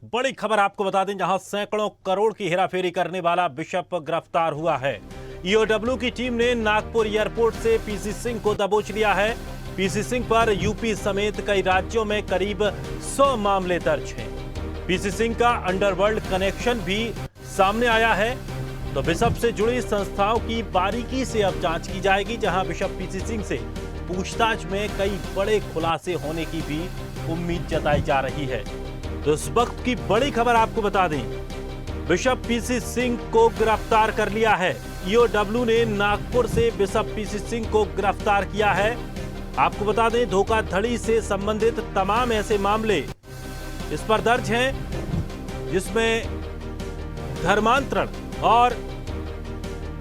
बड़ी खबर आपको बता दें, जहां सैकड़ों करोड़ की हेराफेरी करने वाला बिशप गिरफ्तार हुआ है। ईओडब्ल्यू की टीम ने नागपुर एयरपोर्ट से पीसी सिंह को दबोच लिया है। पीसी सिंह पर यूपी समेत कई राज्यों में करीब 100 मामले दर्ज हैं। पीसी सिंह का अंडरवर्ल्ड कनेक्शन भी सामने आया है। तो बिशप से जुड़ी संस्थाओं की बारीकी से अब जांच की जाएगी, जहां बिशप पीसी सिंह से पूछताछ में कई बड़े खुलासे होने की भी उम्मीद जताई जा रही है। तो इस वक्त की बड़ी खबर आपको बता दें, बिशप पीसी सिंह को गिरफ्तार कर लिया है। ईओडब्ल्यू ने नागपुर से बिशप पीसी सिंह को गिरफ्तार किया है। आपको बता दें, धोखाधड़ी से संबंधित तमाम ऐसे मामले इस पर दर्ज हैं, जिसमें धर्मांतरण और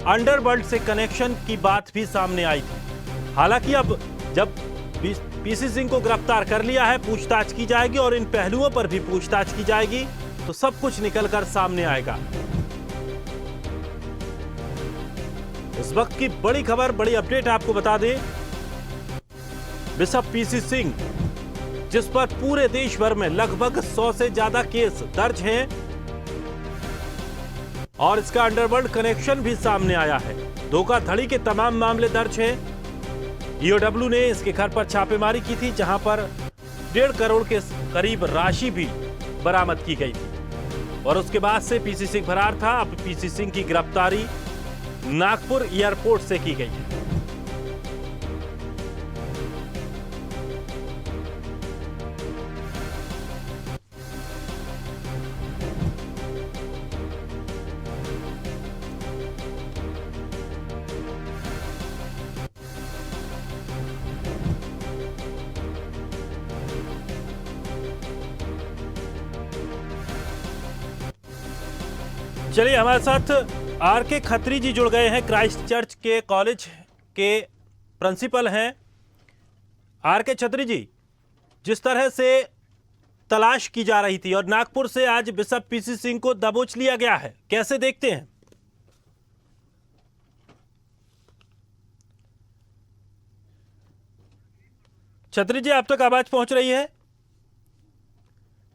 अंडरवर्ल्ड से कनेक्शन की बात भी सामने आई थी। हालांकि अब जब पीसी सिंह को गिरफ्तार कर लिया है, पूछताछ की जाएगी और इन पहलुओं पर भी पूछताछ की जाएगी, तो सब कुछ निकलकर सामने आएगा। इस वक्त की बड़ी खबर, बड़ी अपडेट आपको बता दें, बिशप पीसी सिंह, जिस पर पूरे देश भर में लगभग 100 से ज्यादा केस दर्ज हैं और इसका अंडरवर्ल्ड कनेक्शन भी सामने आया है। धोखाधड़ी के तमाम मामले दर्ज हैं। ईओडब्ल्यू ने इसके घर पर छापेमारी की थी, जहां पर 1.5 करोड़ के करीब राशि भी बरामद की गई थी और उसके बाद से पीसी सिंह फरार था। अब पीसी सिंह की गिरफ्तारी नागपुर एयरपोर्ट से की गई है। चलिए, हमारे साथ आर के खत्री जी जुड़ गए हैं, क्राइस्ट चर्च के कॉलेज के प्रिंसिपल हैं। आर के खत्री जी, जिस तरह से तलाश की जा रही थी और नागपुर से आज बिशप पीसी सिंह को दबोच लिया गया है, कैसे देखते हैं? छत्री जी, आप तक आवाज पहुंच रही है?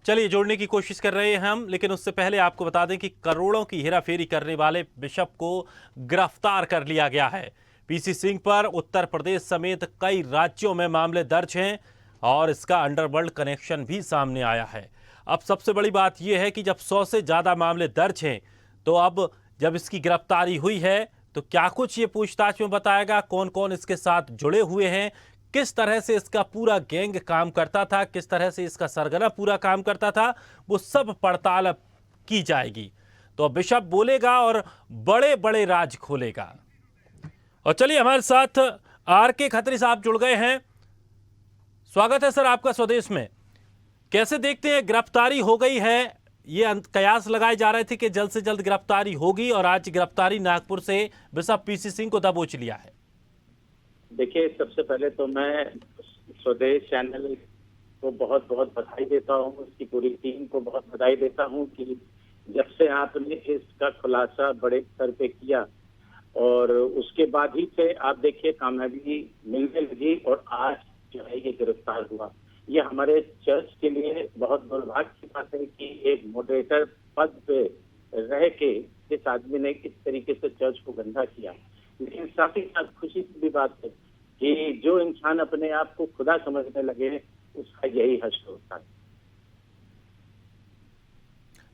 चलिए, जोड़ने की कोशिश कर रहे हैं हम, लेकिन उससे पहले आपको बता दें कि करोड़ों की हेराफेरी करने वाले बिशप को गिरफ्तार कर लिया गया है। पीसी सिंह पर उत्तर प्रदेश समेत कई राज्यों में मामले दर्ज हैं और इसका अंडरवर्ल्ड कनेक्शन भी सामने आया है। अब सबसे बड़ी बात यह है कि जब 100 से ज़्यादा मामले दर्ज हैं, तो अब जब इसकी गिरफ्तारी हुई है, तो क्या कुछ ये पूछताछ में बताएगा, कौन कौन इसके साथ जुड़े हुए हैं, किस तरह से इसका पूरा गैंग काम करता था, किस तरह से इसका सरगना पूरा काम करता था, वो सब पड़ताल अब की जाएगी। तो बिशप बोलेगा और बड़े बड़े राज खोलेगा। और चलिए, हमारे साथ आर के खत्री साहब जुड़ गए हैं। स्वागत है सर आपका स्वदेश में। कैसे देखते हैं, गिरफ्तारी हो गई है, ये कयास लगाए जा रहे थे कि जल्द से जल्द गिरफ्तारी होगी और आज गिरफ्तारी नागपुर से बिशप पीसी सिंह को दबोच लिया है। देखिए, सबसे पहले तो मैं स्वदेश चैनल को बहुत बहुत बधाई देता हूँ, उसकी पूरी टीम को बहुत बधाई देता हूँ कि जब से आपने इसका खुलासा बड़े स्तर पे किया और उसके बाद ही से आप देखिए कामयाबी मिलने लगी और आज जो है ये गिरफ्तार हुआ। ये हमारे चर्च के लिए बहुत दुर्भाग्य की बात है कि एक मॉडरेटर पद पे रह के इस आदमी ने किस तरीके से चर्च को गंदा किया। लेकिन साथ ही साथ खुशी की भी बात है कि जो इंसान अपने आप को खुदा समझने लगे उसका यही हश्र होता है।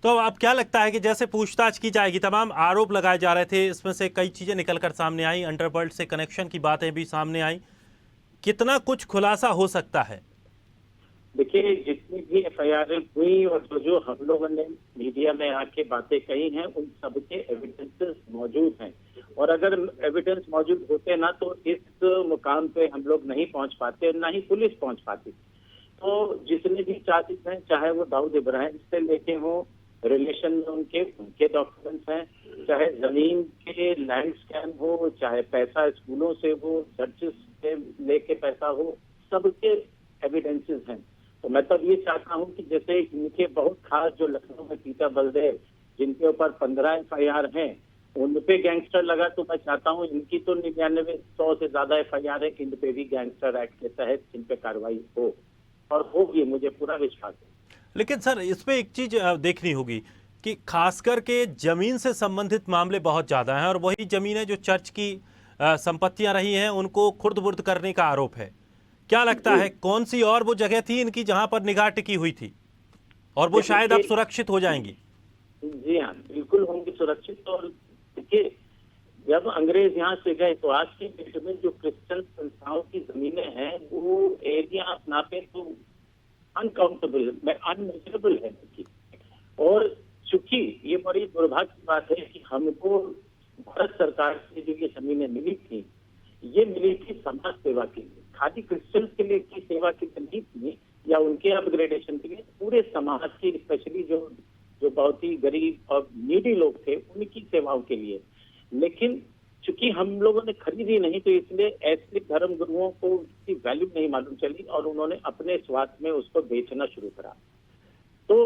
तो अब क्या लगता है कि जैसे पूछताछ की जाएगी, तमाम आरोप लगाए जा रहे थे, इसमें से कई चीजें निकलकर सामने आई, अंडरवर्ल्ड से कनेक्शन की बातें भी सामने आई, कितना कुछ खुलासा हो सकता है? देखिए, जितनी भी एफआईआर हुई और जो हम लोगों ने मीडिया में आके बातें कही हैं, उन सबके एविडेंसेस मौजूद हैं और अगर एविडेंस मौजूद होते ना तो इस मुकाम पे हम लोग नहीं पहुंच पाते, ना ही पुलिस पहुंच पाती। तो जितने भी चार्जेस हैं, चाहे वो दाऊद इब्राहिम से लेके हो, रिलेशन में उनके डॉक्यूमेंट्स हैं, चाहे जमीन के लैंड स्कैम हो, चाहे पैसा स्कूलों से हो, चर्चेस से लेके पैसा हो, सबके एविडेंसेस हैं। तो मैं तो ये चाहता हूँ कि जैसे इनके बहुत खास जो लखनऊ में पीटर बलदेव, जिनके ऊपर 15 एफआईआर हैं, उन पे गैंगस्टर लगा, तो मैं चाहता हूँ इनकी तो 99-100 से ज्यादा एफआईआर है कि इन पे भी गैंगस्टर एक्ट के तहत इन पे कार्रवाई हो और होगी, मुझे पूरा विश्वास है। लेकिन सर इसमें एक चीज देखनी होगी कि खास करके जमीन से संबंधित मामले बहुत ज्यादा हैं और वही जमीनें जो चर्च की संपत्तियां रही हैं उनको खुर्द-बुर्द करने का आरोप है। क्या लगता है कौन सी और वो जगह थी इनकी जहां पर निगाह टिकी हुई थी और वो शायद अब सुरक्षित हो जाएंगी? जी हाँ, बिल्कुल होंगी सुरक्षित। और देखिए, जब अंग्रेज यहाँ से गए तो आज की डेट में जो क्रिश्चियन संस्थाओं की जमीनें हैं वो एरिया आप नापे तो अनकाउंटेबल, अनमेजरेबल है देखिए। और चूंकि ये बड़ी दुर्भाग्य की बात है कि हमको भारत सरकार से जो ये जमीनें मिली थी, ये मिली थी समाज सेवा के लिए, खाली क्रिश्चियंस के लिए की सेवा के लिए नहीं थी या उनके अपग्रेडेशन के लिए, पूरे समाज के, स्पेशली जो बहुत ही गरीब और नीडी लोग थे उनकी सेवाओं के लिए। लेकिन चूंकि हम लोगों ने खरीदी नहीं तो इसलिए ऐसे धर्म गुरुओं को उसकी वैल्यू नहीं मालूम चली और उन्होंने अपने स्वार्थ में उसको बेचना शुरू करा। तो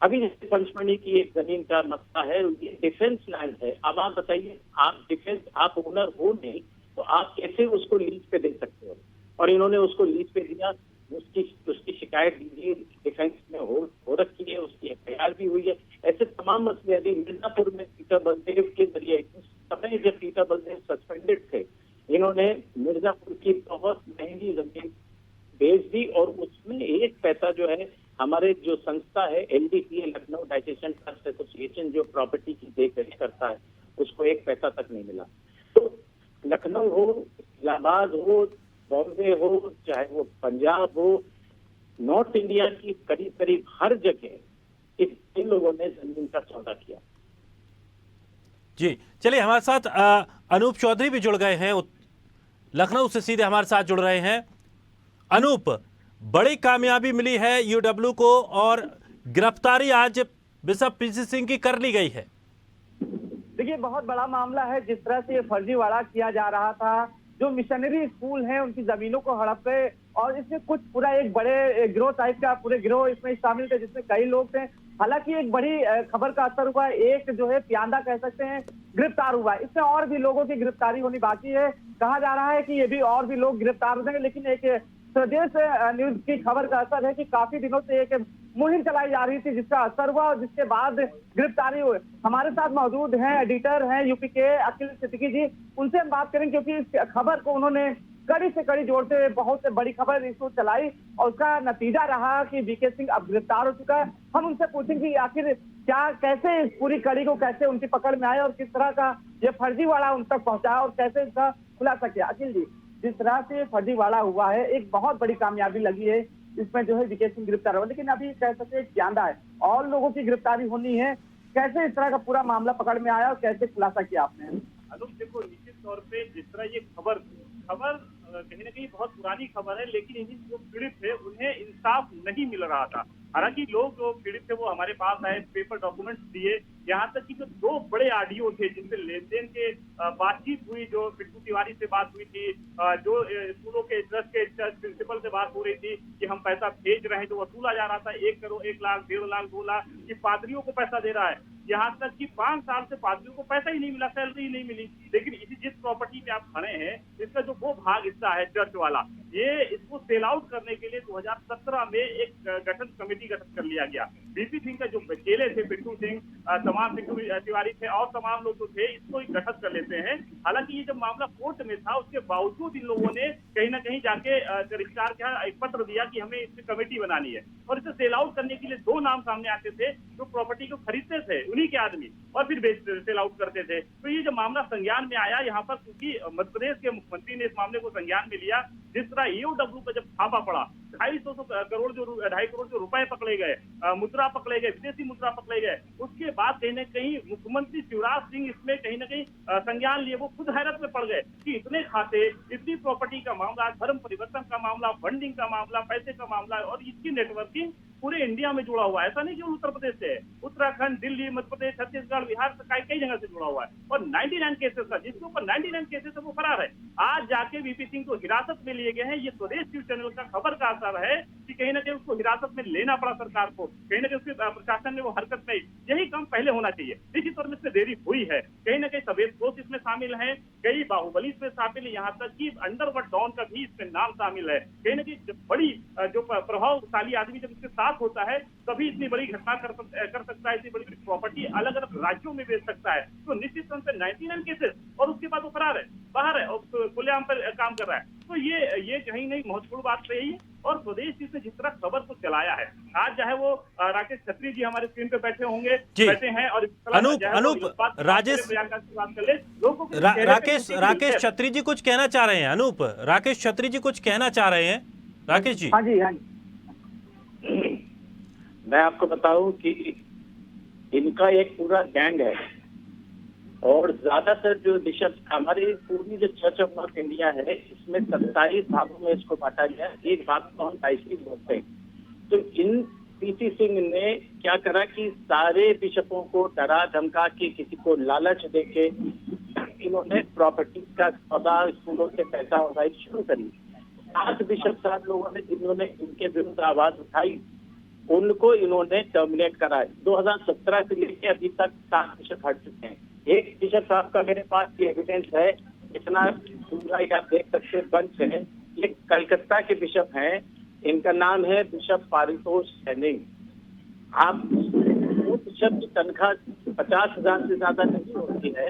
अभी जैसे पंचमढ़ी की एक जमीन का मसला है, ये डिफेंस लैंड है। अब आप बताइए, आप डिफेंस, आप ओनर हो नहीं तो आप कैसे उसको लीज पे दे सकते हो? और इन्होंने उसको लीज पे दिया, उसकी शिकायत दीजिए डिफेंस में हो रखी है, उसकी एफआईआर भी हुई है। ऐसे तमाम मसले अभी मिर्जापुर में पीटर बलदेव के जरिए, समय जब पीटर बलदेव सस्पेंडेड थे, इन्होंने मिर्जापुर की बहुत महंगी जमीन बेच दी और उसमें एक पैसा जो है, हमारे जो संस्था है एलडीसीए, लखनऊ डाइजेशन ट्रस्ट एसोसिएशन, जो प्रॉपर्टी की देखरेख करता है, उसको एक पैसा तक नहीं मिला। तो लखनऊ हो, इलाहाबाद हो, बॉम्बे हो, चाहे वो पंजाब हो, नॉर्थ इंडिया की करीब करीब हर जगह इन लोगों ने जमीन का सौदा किया। जी चलिए, हमारे साथ अनूप चौधरी भी जुड़ गए हैं, लखनऊ से सीधे हमारे साथ जुड़ रहे हैं। अनूप, बड़ी कामयाबी मिली है यूडब्ल्यू को और गिरफ्तारी आज बिशप पीसी सिंह की कर ली गई है। देखिए, बहुत बड़ा मामला है। जिस तरह से फर्जीवाड़ा किया जा रहा था, जो मिशनरी स्कूल हैं उनकी जमीनों को हड़प गए और इसमें कुछ पूरा एक बड़े गिरोह टाइप का पूरे गिरोह इसमें शामिल थे जिसमें कई लोग थे। हालांकि एक बड़ी खबर का असर हुआ, एक जो है प्यादा कह सकते हैं गिरफ्तार हुआ। इसमें और भी लोगों की गिरफ्तारी होनी बाकी है। कहा जा रहा है कि ये भी और भी लोग गिरफ्तार हो जाएंगे। लेकिन एक स्वदेश न्यूज की खबर का असर है कि काफी दिनों से एक मुहिम चलाई जा रही थी जिसका असर हुआ और जिसके बाद गिरफ्तारी हुई। हमारे साथ मौजूद हैं, एडिटर हैं यूपी के अखिल सिद्दीकी जी, उनसे हम बात करेंगे क्योंकि इस खबर को उन्होंने कड़ी से कड़ी जोड़ते हुए बहुत बड़ी खबर इसको चलाई और उसका नतीजा रहा कि वीके सिंह अब गिरफ्तार हो चुका है। हम उनसे पूछेंगे कि आखिर क्या, कैसे इस पूरी कड़ी को कैसे उनकी पकड़ में आए और किस तरह का ये फर्जीवाड़ा उन तक पहुंचा और कैसे इसका खुलासा किया। अखिल जी, जिस तरह से फर्जीवाड़ा हुआ है, एक बहुत बड़ी कामयाबी लगी है, इसमें जो है वीके सिंह गिरफ्तार हुआ, लेकिन अभी कह सकते हैं प्यादा है और लोगों की गिरफ्तारी होनी है। कैसे इस तरह का पूरा मामला पकड़ में आया और कैसे खुलासा किया आपने? अनुप, देखो, निश्चित तौर पे जिस तरह ये खबर कहीं ना कहीं बहुत पुरानी खबर है, लेकिन इन्हीं जो पीड़ित थे उन्हें इंसाफ नहीं मिल रहा था। हालांकि लोग जो पीड़ित थे वो हमारे पास आए, पेपर डॉक्यूमेंट्स दिए, यहाँ तक कि जो 2 बड़े ऑडियो थे जिनसे लेन देन के बातचीत हुई, जो पिट्टू तिवारी से बात हुई थी, जो स्कूलों के ट्रस्ट प्रिंसिपल से बात हो रही थी कि हम पैसा भेज रहे हैं, जो वसूला जा रहा था 1 करोड़, 1 लाख, 1.5 लाख, 2 लाख, कि पादरियों को पैसा दे रहा है। यहाँ तक कि 5 साल से पादरियों को पैसा ही नहीं मिला, सैलरी नहीं मिली। लेकिन इसी जिस प्रॉपर्टी पे आप खड़े हैं, इसका जो वो भाग हिस्सा है चर्च वाला, ये इसको सेल आउट करने के लिए 2017 में एक कमेटी गठित कर लिया गया। वीपी सिंह का जो चेले थे, पिट्टू सिंह, तमाम पिट्टू तिवारी थे और तमाम लोग जो थे, इसको गठित कर लेते हैं। हालांकि ये जब मामला कोर्ट में था, उसके बावजूद इन लोगों ने कहीं ना कहीं जाके रजिस्ट्रार का एक पत्र दिया कि हमें इसकी कमेटी बनानी है और इसे सेल आउट करने के लिए 2 नाम सामने आते थे जो प्रॉपर्टी को खरीदते थे, उन्हीं के आदमी, और फिर सेल आउट करते थे। तो ये जब मामला संज्ञान में आया यहाँ पर, क्योंकि मध्य प्रदेश के मुख्यमंत्री ने इस मामले को संज्ञान में लिया, जिस तरह ईओडब्ल्यू का जब छापा पड़ा, 2.5 करोड़ जो रुपए पकड़े गए, मुद्रा पकड़े गए, विदेशी मुद्रा पकड़े गए, उसके बाद कहीं न कहीं मुख्यमंत्री शिवराज सिंह इसमें कहीं न कहीं संज्ञान लिए। वो खुद हैरत में पड़ गए कि इतने खाते, इतनी प्रॉपर्टी का मामला, धर्म परिवर्तन का मामला, फंडिंग का मामला, पैसे का मामला और इसकी नेटवर्किंग पूरे इंडिया में जुड़ा हुआ है। ऐसा नहीं कि उत्तर प्रदेश से है, उत्तराखंड, दिल्ली, मध्य प्रदेश, छत्तीसगढ़, बिहार से कई जगह से जुड़ा हुआ है। और 99 केसेस था, जिसके ऊपर 99 केसेस है वो फरार है। आज जाके वीपी सिंह को हिरासत में लिए गए हैं। ये स्वदेश न्यूज चैनल का खबर का असर है कि कहीं ना कहीं उसको हिरासत में लेना पड़ा सरकार को, कहीं ना कहीं उसके प्रशासन ने वो हरकत में, यही काम पहले होना चाहिए। निश्चित तौर में इसमें देरी हुई है। कहीं ना कहीं सफेद पोस्ट इसमें शामिल है, कई बाहुबली इसमें शामिल है, यहाँ तक कि अंडरवर्ल्ड डॉन का भी इसमें नाम शामिल है। कहीं ना कहीं बड़ी जो प्रभावशाली आदमी जब इसके साथ साथ होता है तभी इतनी बड़ी घटना कर सकता है, इतनी बड़ी बड़ी प्रॉपर्टी अलग अलग राज्यों में बेच सकता है। तो निश्चित तौर पर 99 केसेस और उसके बाद वो फरार है, बाहर है और खुलेआम पर काम कर रहा है। तो ये कहीं नहीं महत्वपूर्ण बात रही है। और स्वदेश जी से जिस तरह खबर को चलाया है, आज चाहे वो राकेश छत्री जी हमारे स्क्रीन पे बैठे होंगे, बैठे हैं और अनूप राजेश प्रियंका से बात कर ले लोगों को राकेश छत्री जी कुछ कहना चाह रहे हैं। अनूप, राकेश छत्री जी कुछ कहना चाह रहे हैं। राकेश जी। हाँ जी, हाँ जी। मैं आपको बताऊं कि इनका एक पूरा गैंग है और ज्यादातर जो बिशप हमारी पूरी जो चर्च ऑफ नॉर्थ इंडिया है इसमें 27 भागों में इसको बांटा गया। एक भाग को हम 22 बोलते हैं। तो इन पीसी सिंह ने क्या करा कि सारे बिशपों को डरा धमका के किसी को लालच देके इन्होंने प्रॉपर्टी का सौदा स्कूलों से पैसा उठाई शुरू करी। 7 बिशप साहब लोगों ने जिन्होंने इनके विरुद्ध आवाज उठाई उनको इन्होंने टर्मिनेट करा। 2017 से लेकर अभी तक 7 बिशप हट चुके हैं। एक बिशप साहब का मेरे पास ये एविडेंस है, इतना पूरा आप देख सकते हैं, बंच है। ये कलकत्ता के बिशप हैं, इनका नाम है बिशप पारितोष सैनी। आप वो बिशप की तनख्वाह 50,000 से ज्यादा नहीं होती है।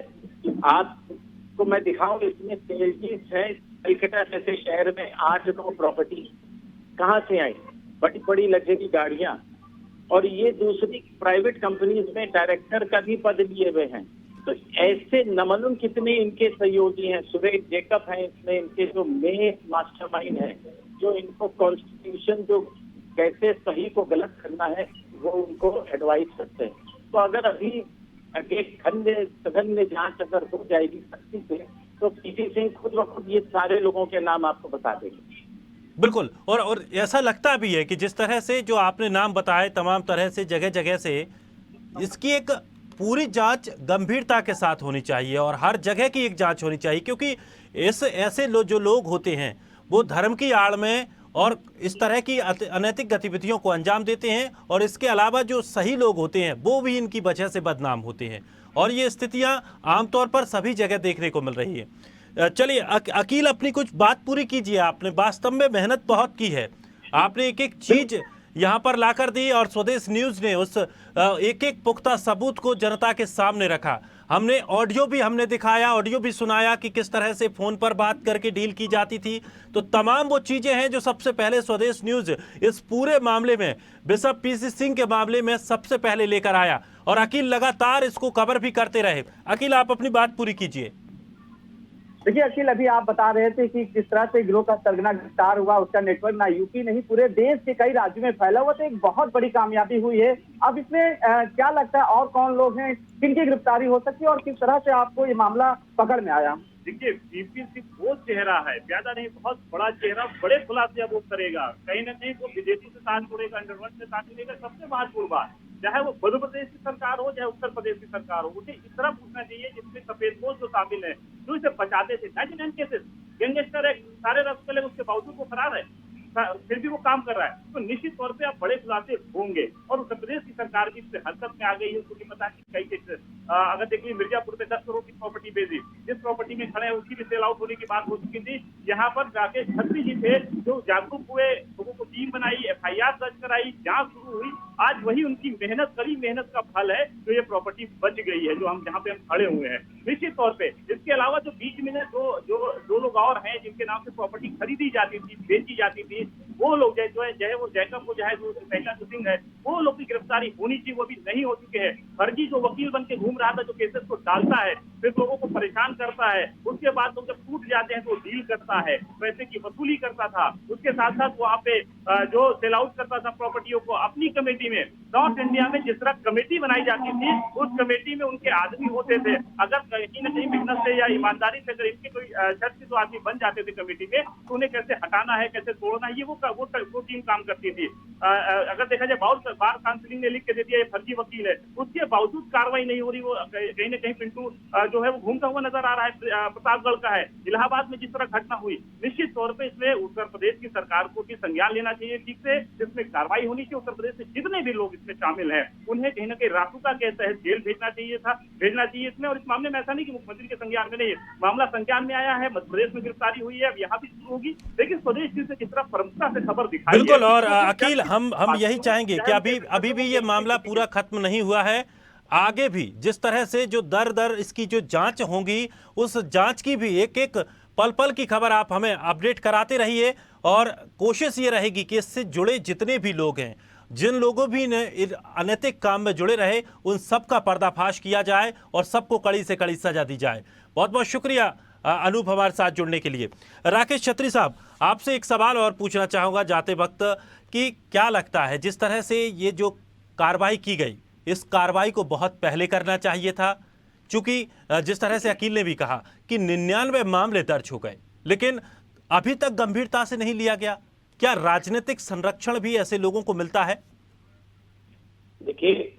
आपको मैं दिखाऊं, इसमें सेल्स है कलकत्ता जैसे शहर में 8-9 प्रॉपर्टी कहाँ से आई, बड़ी बड़ी लग्जरी गाड़ियां, और ये दूसरी प्राइवेट कंपनीज में डायरेक्टर का भी पद लिए हुए हैं। तो ऐसे नमालूम कितने इनके सहयोगी हैं। सुरेश जेकब हैं इसमें, इनके जो मेन मास्टरमाइंड है, जो इनको कॉन्स्टिट्यूशन जो कैसे सही को गलत करना है वो उनको एडवाइस करते हैं। तो अगर अभी एक सघन जांच अगर हो जाएगी सख्ती से तो पीसी सिंह खुद ब खुद ये सारे लोगों के नाम आपको बता देंगे। बिल्कुल। और ऐसा लगता भी है कि जिस तरह से जो आपने नाम बताए तमाम तरह से जगह जगह से, इसकी एक पूरी जांच गंभीरता के साथ होनी चाहिए और हर जगह की एक जांच होनी चाहिए, क्योंकि ऐसे जो लोग होते हैं वो धर्म की आड़ में और इस तरह की अनैतिक गतिविधियों को अंजाम देते हैं, और इसके अलावा जो सही लोग होते हैं वो भी इनकी वजह से बदनाम होते हैं। और ये स्थितियां आमतौर पर सभी जगह देखने को मिल रही है। चलिए अकील, अपनी कुछ बात पूरी कीजिए। आपने वास्तव में मेहनत बहुत की है, आपने एक एक चीज यहाँ पर लाकर दी और स्वदेश न्यूज ने उस एक एक पुख्ता सबूत को जनता के सामने रखा। हमने ऑडियो भी दिखाया, ऑडियो भी सुनाया कि किस तरह से फोन पर बात करके डील की जाती थी। तो तमाम वो चीजें हैं जो सबसे पहले स्वदेश न्यूज इस पूरे मामले में, बिशप पीसी सिंह के मामले में सबसे पहले लेकर आया, और अकील लगातार इसको कवर भी करते रहे। अकील, आप अपनी बात पूरी कीजिए। देखिए अखिल, अभी आप बता रहे थे कि किस तरह से गिरोह का सरगना गिरफ्तार हुआ, उसका नेटवर्क ना यूपी नहीं पूरे देश के कई राज्यों में फैला हुआ, तो एक बहुत बड़ी कामयाबी हुई है। अब इसमें क्या लगता है और कौन लोग हैं, किनकी गिरफ्तारी हो सकती है और किस तरह से आपको ये मामला पकड़ में आया? देखिए, पीपी सिंह वो चेहरा है, ज्यादा नहीं बहुत बड़ा चेहरा, बड़े खुलासे वो करेगा। कहीं न कहीं वो विदेशों से साथ जुड़ेगा, अंडरवर्ल्ड से साथ जुड़ेगा। सबसे महत्वपूर्ण बात, चाहे वो मध्य प्रदेश की सरकार हो चाहे उत्तर प्रदेश की सरकार हो, उसे इस तरह पूछना चाहिए जिसमें सफेदपोश जो शामिल है, जो इसे बचाते थे। 99 केसेस, गैंगस्टर एक्ट, सारे रफ्त के उसके बावजूद वो फरार है, फिर भी वो काम कर रहा है। तो निश्चित तौर पे आप बड़े खुलासे होंगे। और उत्तर प्रदेश की सरकार भी इससे हरकत में आ गई है। उसको पता कि कई केसेस अगर देखिए, मिर्जापुर में 10 करोड़ की प्रॉपर्टी बेची, जिस प्रॉपर्टी में खड़े हैं उसकी भी सेल आउट होने की बात हो चुकी थी। यहाँ पर राकेश छत्री जी थे जो जागरूक हुए, लोगों को टीम बनाई, FIR दर्ज कराई, जांच शुरू हुई। आज वही उनकी मेहनत, कड़ी मेहनत का फल है जो ये प्रॉपर्टी बच गई है, जो हम जहाँ पे हम खड़े हुए हैं। निश्चित तौर पे इसके अलावा जो बीच में दो लोग और हैं जिनके नाम से प्रॉपर्टी खरीदी जाती थी, बेची जाती थी, वो लोग जो है वो जैकब को चाहे पहला सिंह है, वो लोग की गिरफ्तारी होनी चाहिए, वो भी नहीं हो चुके हैं। फर्जी जो वकील बन के घूम रहा था, जो केसेस को डालता है, फिर लोगों को परेशान करता है, उसके बाद लोग जब टूट जाते हैं तो डील करता है, पैसे की वसूली करता था। उसके साथ साथ वहाँ पे जो सेल आउट करता था प्रॉपर्टियों को अपनी कमेटी में, नॉर्थ इंडिया में जिस तरह कमेटी बनाई जाती थी, उस कमेटी में उनके आदमी होते थे। अगर कहीं न कहीं मेहनत से या ईमानदारी से अगर इनके कोई शर्त से तो आदमी बन जाते थे कमेटी में, तो उन्हें कैसे हटाना है, कैसे तोड़ना है, ये वो टीम काम करती थी। अगर देखा जाए, बार काउंसिलिंग ने लिख के दे दिया ये फर्जी वकील है, उसके बावजूद कार्रवाई नहीं हो रही। वो कहीं न कहीं पिंटू जो है वो घूमता हुआ नजर आ रहा है, प्रतापगढ़ का है। इलाहाबाद में जिस तरह घटना हुई, निश्चित तौर पे इसमें उत्तर प्रदेश की सरकार को भी संज्ञान लेना चाहिए ठीक से, जिसमें कार्रवाई होनी चाहिए। उत्तर प्रदेश से जितने भी लोग इसमें शामिल हैं उन्हें कहीं न कहीं रासुका के तहत जेल भेजना चाहिए इसमें। और इस मामले में ऐसा नहीं कि मुख्यमंत्री के संज्ञान में नहीं है, मामला संज्ञान में आया है, मध्य प्रदेश में गिरफ्तारी हुई है, अब यहाँ भी शुरू होगी। लेकिन स्वदेश से जिस तरह प्रमुखता से खबर दिखाई बिल्कुल। है। और क्योंकि अकील, हम यही चाहेंगे कि अभी भी ये मामला पूरा खत्म नहीं हुआ है। आगे भी जिस तरह से जो दर इसकी जो जांच होंगी, उस जांच की भी एक एक पल पल की खबर आप हमें अपडेट कराते रहिए। और कोशिश ये रहेगी कि इससे जुड़े जितने भी लोग हैं, जिन लोगों भी ने अनैतिक काम में जुड़े रहे, उन सब का पर्दाफाश किया जाए और सबको कड़ी से कड़ी सजा दी जाए। बहुत बहुत शुक्रिया अनूप हमारे साथ जुड़ने के लिए। राकेश छत्री साहब, आपसे एक सवाल और पूछना चाहूँगा जाते वक्त कि क्या लगता है जिस तरह से ये जो कार्रवाई की गई, इस कार्रवाई को बहुत पहले करना चाहिए था? चूंकि जिस तरह से अकील ने भी कहा कि 99 मामले दर्ज हो गए, लेकिन अभी तक गंभीरता से नहीं लिया गया। क्या राजनीतिक संरक्षण भी ऐसे लोगों को मिलता है? देखिए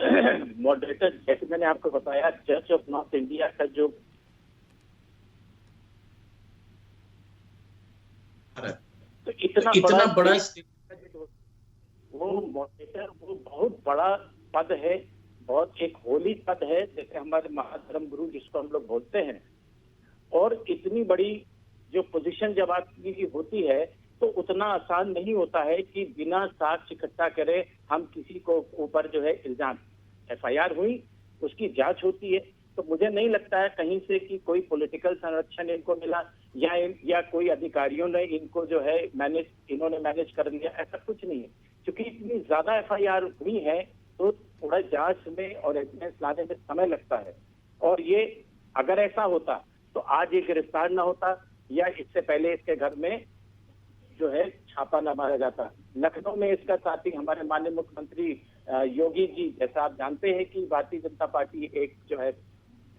मॉडरेटर, जैसे मैंने आपको बताया, जज ऑफ नॉर्थ इंडिया का जो तो इतना बड़ा वो मॉडरेटर, वो बहुत बड़ा पद है, बहुत एक होली पद है, जैसे हमारे महाधर्म गुरु जिसको हम लोग बोलते हैं। और इतनी बड़ी जो पोजीशन जब आपकी होती है तो उतना आसान नहीं होता है कि बिना साक्ष्य इकट्ठा करे हम किसी को ऊपर जो है इल्जाम। एफआईआर हुई, उसकी जांच होती है, तो मुझे नहीं लगता है कहीं से कि कोई पॉलिटिकल संरक्षण इनको मिला या कोई अधिकारियों ने इनको जो है इन्होंने मैनेज कर लिया, ऐसा कुछ नहीं है। क्योंकि इतनी ज्यादा एफआईआर हुई है तो थोड़ा जांच में और एविडेंस लाने में समय लगता है। और ये अगर ऐसा होता तो आज ये गिरफ्तार ना होता, या इससे पहले इसके घर में जो है छापा न मारा जाता। लखनऊ में इसका साथ ही हमारे माननीय मुख्यमंत्री योगी जी, जैसा आप जानते हैं कि भारतीय जनता पार्टी एक जो है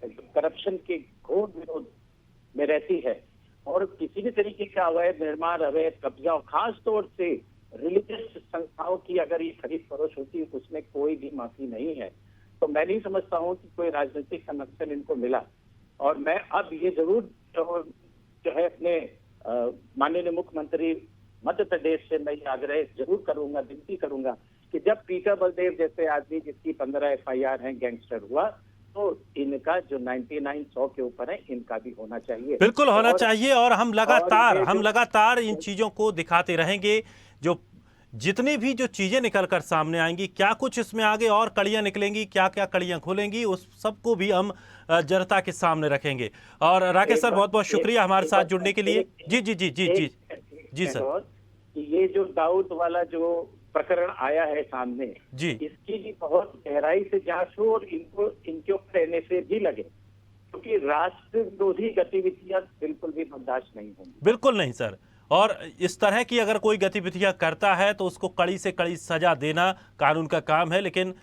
करप्शन के घोर विरोध में रहती है, और किसी भी तरीके का अवैध निर्माण, अवैध कब्जा, और खास तौर से रिलीजियस संस्थाओं की अगर ये खरीद फरोख्त होती है तो उसमें कोई भी माफी नहीं है। तो मैं नहीं समझता हूँ कि कोई राजनीतिक संरक्षण इनको मिला। और मैं अब ये जरूर जो है अपने माननीय मुख्यमंत्री मध्य प्रदेश से मैं आग्रह जरूर करूंगा, विनती करूंगा कि जब पीटर बलदेव जैसे आदमी जिसकी 15 एफआईआर हैं गैंगस्टर हुआ, तो इनका जो 99-100 के ऊपर है, इनका भी होना चाहिए। बिल्कुल होना चाहिए। और हम लगातार इन चीजों को दिखाते रहेंगे। जो जितनी भी जो चीजें निकल कर सामने आएंगी, क्या कुछ इसमें आगे और कड़ियां निकलेंगी, क्या क्या कड़ियां खोलेंगी, उस सबको भी हम जनता के सामने रखेंगे। और राकेश सर, बहुत बहुत शुक्रिया हमारे साथ जुड़ने के लिए। जी सर। ये जो दाऊद वाला जो प्रकरण आया है सामने जी, इसकी भी बहुत गहराई से जांच हो और इनके ऊपर एनएसए भी लगे, क्योंकि राष्ट्र विरोधी गतिविधियां बिल्कुल भी बर्दाश्त नहीं होंगी। बिल्कुल नहीं सर। और इस तरह की अगर कोई गतिविधियां करता है तो उसको कड़ी से कड़ी सजा देना कानून का काम है, लेकिन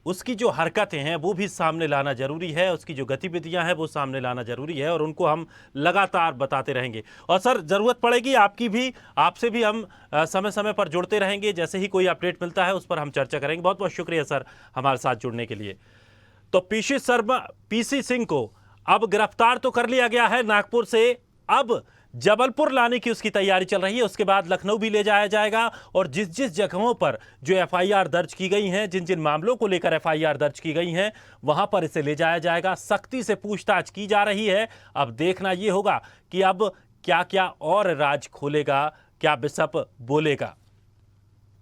उसकी जो हरकतें हैं वो भी सामने लाना जरूरी है, उसकी जो गतिविधियां हैं वो सामने लाना जरूरी है, और उनको हम लगातार बताते रहेंगे। और सर, जरूरत पड़ेगी आपसे भी हम समय समय पर जुड़ते रहेंगे। जैसे ही कोई अपडेट मिलता है उस पर हम चर्चा करेंगे। बहुत बहुत शुक्रिया सर हमारे साथ जुड़ने के लिए। तो पीसी सिंह को अब गिरफ्तार तो कर लिया गया है नागपुर से, अब जबलपुर लाने की उसकी तैयारी चल रही है। उसके बाद लखनऊ भी ले जाया जाएगा, और जिस जिस जगहों पर जो एफआईआर दर्ज की गई हैं, जिन जिन मामलों को लेकर एफआईआर दर्ज की गई हैं, वहां पर इसे ले जाया जाएगा। सख्ती से पूछताछ की जा रही है। अब देखना यह होगा कि अब क्या क्या और राज खोलेगा, क्या बिशप बोलेगा।